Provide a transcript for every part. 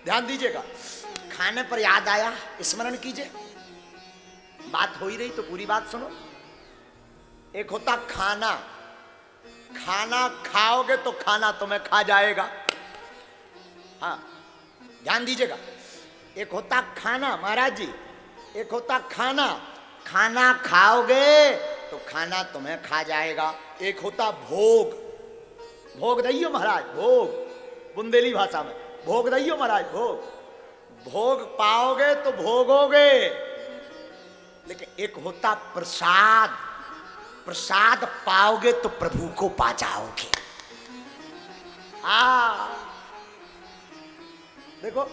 ध्यान दीजिएगा, खाने पर याद आया, स्मरण कीजिए। बात हो ही रही तो पूरी बात सुनो। एक होता खाना, खाना खाओगे तो खाना तुम्हें खा जाएगा। हाँ, ध्यान दीजिएगा। एक होता खाना महाराज जी, एक होता खाना, खाना खाओगे तो खाना तुम्हें खा जाएगा। एक होता भोग, भोग दइयो महाराज, भोग बुंदेली भाषा में भोग दइयो महाराज, भोग। भोग पाओगे तो भोगोगे। लेकिन एक होता प्रसाद, प्रसाद पाओगे तो प्रभु को पा जाओगे। देखो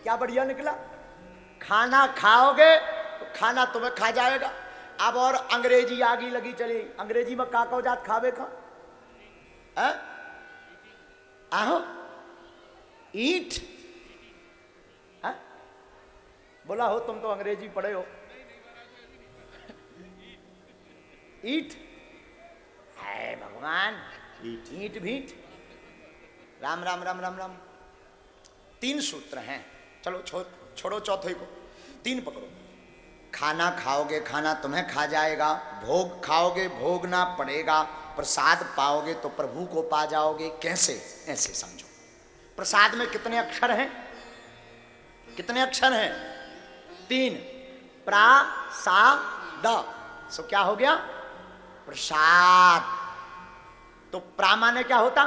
क्या बढ़िया निकला। खाना खाओगे तो खाना तुम्हें खा जाएगा। अब और अंग्रेजी आगी लगी चली। अंग्रेजी में का जात खावे खा आहो ईट। बोला हो तुम तो अंग्रेजी पढ़े हो। ईट है भगवान, ईट भीट, राम राम राम राम राम। 3 सूत्र हैं। चलो छोड़ो चौथे को, 3 पकड़ो। खाना खाओगे खाना तुम्हें खा जाएगा, भोग खाओगे भोगना पड़ेगा, प्रसाद पाओगे तो प्रभु को पा जाओगे। कैसे? ऐसे समझो। प्रसाद में कितने अक्षर हैं? कितने अक्षर हैं? 3। प्रा सा द। सो क्या हो गया? प्रसाद। तो प्रा माने क्या होता?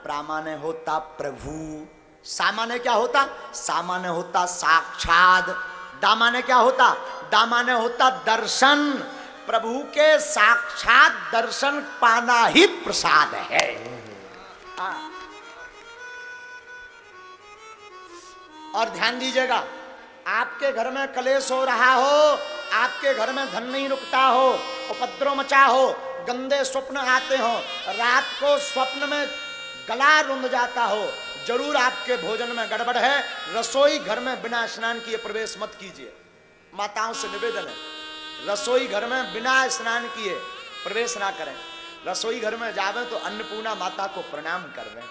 प्रा माने होता प्रभु। सा माने क्या होता? सा माने होता साक्षात। दा माने क्या होता? दा माने होता दर्शन। प्रभु के साक्षात दर्शन पाना ही प्रसाद है। और ध्यान दीजिएगा, आपके घर में कलेश हो रहा हो, आपके घर में धन नहीं रुकता हो, उपद्रव मचा हो, गंदे स्वप्न आते हो, रात को स्वप्न में गला रुंध जाता हो, जरूर आपके भोजन में गड़बड़ है। रसोई घर में बिना स्नान किए प्रवेश मत कीजिए। माताओं से निवेदन है, रसोई घर में बिना स्नान किए प्रवेश ना करें। रसोई घर में जावे तो अन्नपूर्णा माता को प्रणाम करवें।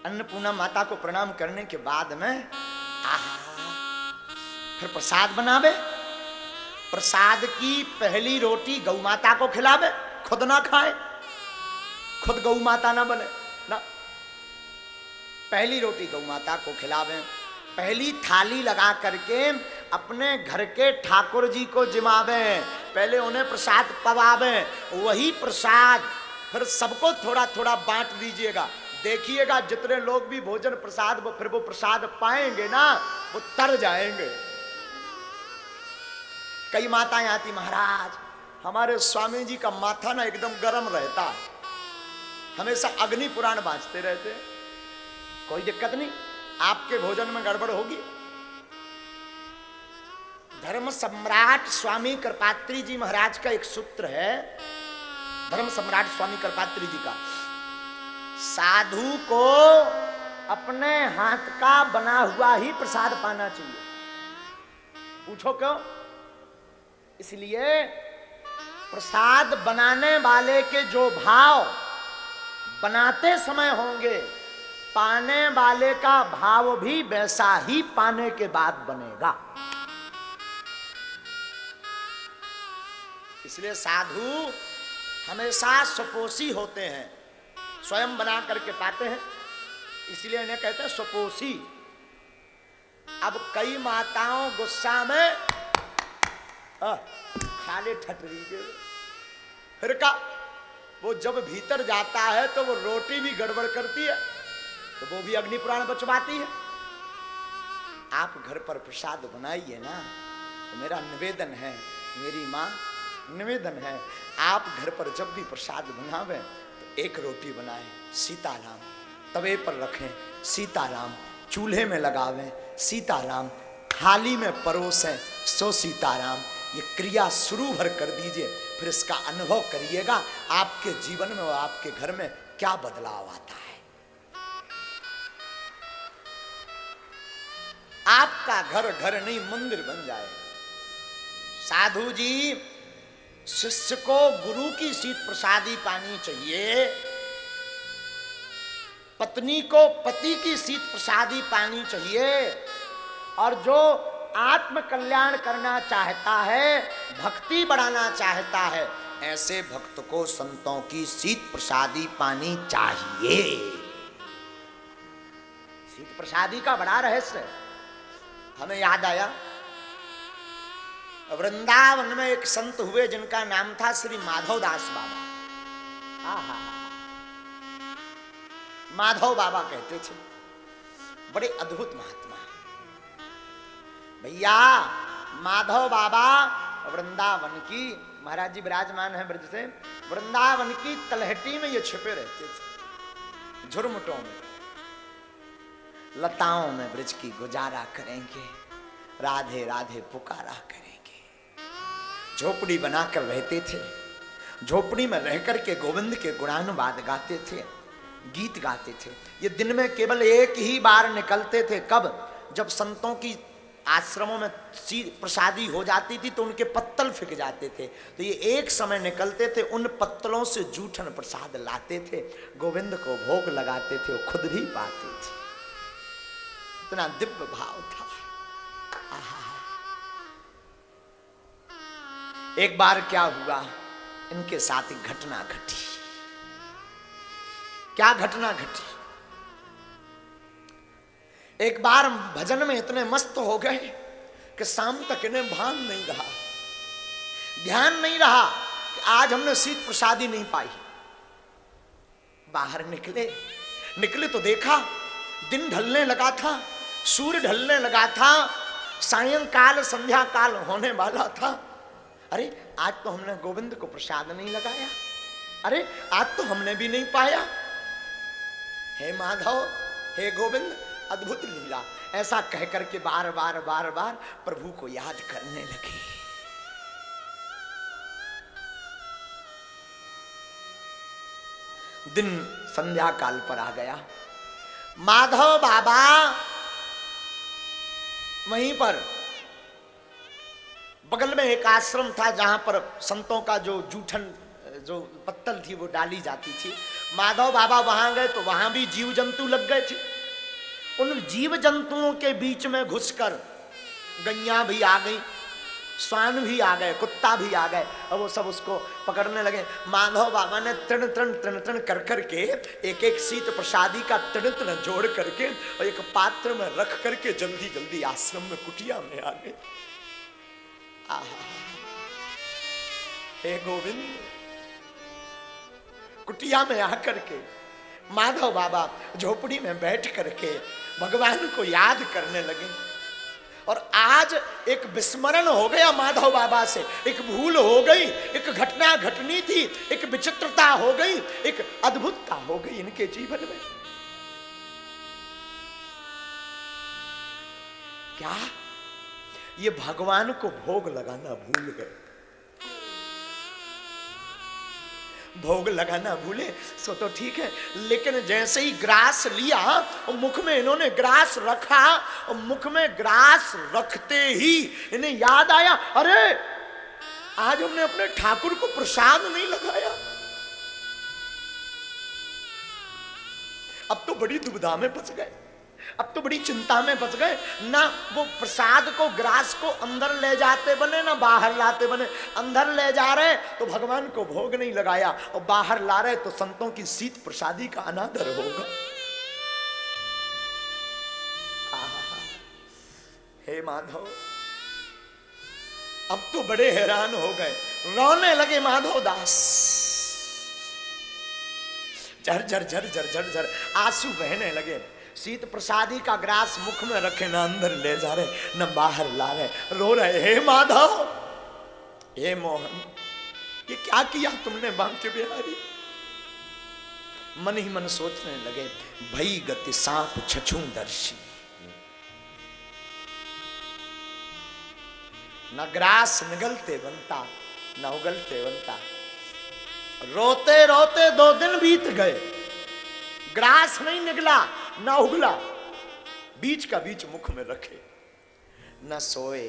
अन्नपूर्णा माता को प्रणाम करने के बाद में फिर प्रसाद बनावे। प्रसाद की पहली रोटी गौ माता को खिलावे, खुद ना खाए, खुद गौ माता ना बने ना। पहली रोटी गौ माता को खिलावे, पहली थाली लगा करके अपने घर के ठाकुर जी को जिमावे, पहले उन्हें प्रसाद पवावे, वही प्रसाद फिर सबको थोड़ा थोड़ा बांट दीजिएगा। देखिएगा जितने लोग भी भोजन प्रसाद फिर वो प्रसाद पाएंगे ना, वो तर जाएंगे। कई माताएं आती, महाराज हमारे स्वामी जी का माथा ना एकदम गर्म रहता है, हमेशा अग्नि पुराण बांचते रहते हैं। कोई दिक्कत नहीं, आपके भोजन में गड़बड़ होगी। धर्म सम्राट स्वामी कृपात्री जी महाराज का एक सूत्र है, धर्म सम्राट स्वामी कृपात्री जी का, साधु को अपने हाथ का बना हुआ ही प्रसाद पाना चाहिए। पूछो क्यों? इसलिए प्रसाद बनाने वाले के जो भाव बनाते समय होंगे, पाने वाले का भाव भी वैसा ही पाने के बाद बनेगा। इसलिए साधु हमेशा सुपोषी होते हैं, स्वयं बना करके पाते हैं, इसलिए इन्हें कहते हैं सुपोषी। अब कई माताओं गुस्सा में खाले ठटरी के फिर का वो जब भीतर जाता है तो वो रोटी भी गड़बड़ करती है, तो वो भी अग्नि पुराण बचवाती है। आप घर पर प्रसाद बनाइए ना, तो मेरा निवेदन है, मेरी माँ निवेदन है, आप घर पर जब भी प्रसाद बनावें तो एक रोटी बनाएं, सीताराम, तवे पर रखें, सीताराम, चूल्हे में लगावें, सीताराम, थाली में परोसें, सो सीताराम। ये क्रिया शुरू भर कर दीजिए, फिर इसका अनुभव करिएगा आपके जीवन में और आपके घर में क्या बदलाव आता है। आपका घर घर नहीं मंदिर बन जाएगा। साधु जी, शिष्य को गुरु की शीत प्रसादी पानी चाहिए पत्नी को पति की शीत प्रसादी पानी चाहिए, और जो आत्म कल्याण करना चाहता है, भक्ति बढ़ाना चाहता है, ऐसे भक्त को संतों की शीत प्रसादी पानी चाहिए। शीत प्रसादी का बड़ा रहस्य हमें याद आया। वृंदावन में एक संत हुए जिनका नाम था श्री माधव दास बाबा। माधव बाबा कहते थे, बड़े अद्भुत महात्मा भैया। माधव बाबा वृंदावन की, महाराज जी विराजमान है ब्रज से, वृंदावन की तलहटी में ये छिपे रहते थे, झुरमुटों में, लताओं में ब्रज की गुजारा करेंगे, राधे राधे पुकारा करेंगे। झोपड़ी बनाकर रहते थे, झोपड़ी में रहकर के गोविंद के गुणानुवाद गाते थे, गीत गाते थे। ये दिन में केवल एक ही बार निकलते थे, कब? जब संतों की आश्रमों में प्रसादी हो जाती थी तो उनके पत्तल फिक जाते थे, तो ये एक समय निकलते थे, उन पत्तलों से जूठन प्रसाद लाते थे, गोविंद को भोग लगाते थे, वो खुद भी पाते थे। इतना दिव्य भाव था। एक बार क्या हुआ, इनके साथ एक घटना घटी। क्या घटना घटी? एक बार भजन में इतने मस्त हो गए कि शाम तक इन्हें भान नहीं रहा, ध्यान नहीं रहा कि आज हमने शीत प्रसादी नहीं पाई। बाहर निकले तो देखा दिन ढलने लगा था, सूर्य ढलने लगा था, सायंकाल संध्या काल होने वाला था। अरे आज तो हमने गोविंद को प्रसाद नहीं लगाया, अरे आज तो हमने भी नहीं पाया। हे माधव, हे गोविंद, अद्भुत लीला। ऐसा कह करके बार बार प्रभु को याद करने लगे। दिन संध्या काल पर आ गया। माधव बाबा वहीं पर बगल में एक आश्रम था जहां पर संतों का जो जूठन, जो पत्तल थी वो डाली जाती थी। माधव बाबा वहां गए तो वहां भी जीव जंतु लग गए थे। उन जीव जंतुओं के बीच में घुसकर गैया भी आ गई, स्वान भी आ गए, कुत्ता भी आ गए, और वो सब उसको पकड़ने लगे। माधव बाबा ने तृण तृण तृण तृण कर करके एक एक शीत प्रसादी का तृण तृण जोड़ करके और एक पात्र में रख करके जल्दी जल्दी आश्रम में कुटिया में आ गए। हे गोविंद, कुटिया में आकर के माधव बाबा झोपड़ी में बैठ करके भगवान को याद करने लगे। और आज एक विस्मरण हो गया माधव बाबा से, एक भूल हो गई, एक घटना घटनी थी, एक विचित्रता हो गई, एक अद्भुतता हो गई इनके जीवन में। क्या? ये भगवान को भोग लगाना भूल गए। भोग लगाना भूले सो तो ठीक है, लेकिन जैसे ही ग्रास लिया और मुख में इन्होंने ग्रास रखा, और मुख में ग्रास रखते ही इन्हें याद आया, अरे आज हमने अपने ठाकुर को प्रसाद नहीं लगाया। अब तो बड़ी दुविधा में फंस गए, अब तो बड़ी चिंता में फंस गए। ना वो प्रसाद को, ग्रास को अंदर ले जाते बने, ना बाहर लाते बने। अंदर ले जा रहे तो भगवान को भोग नहीं लगाया, और बाहर ला रहे तो संतों की शीत प्रसादी का अनादर होगा। हे माधव, अब तो बड़े हैरान हो गए, रोने लगे माधव दास। झर झर झर झर झर झर आंसू बहने लगे। शीत प्रसादी का ग्रास मुख में रखे, ना अंदर ले जा रहे, ना बाहर ला रहे, रो रहे। हे माधव, हे मोहन, ये क्या किया तुमने बांके बिहारी? मन ही मन सोचने लगे, भई गति सांप छछू दर्शी। न ग्रास निगलते बनता, न उगलते बनता। रोते रोते 2 दिन बीत गए, ग्रास नहीं निकला, ना उगला, बीच का बीच मुख में रखे, न सोए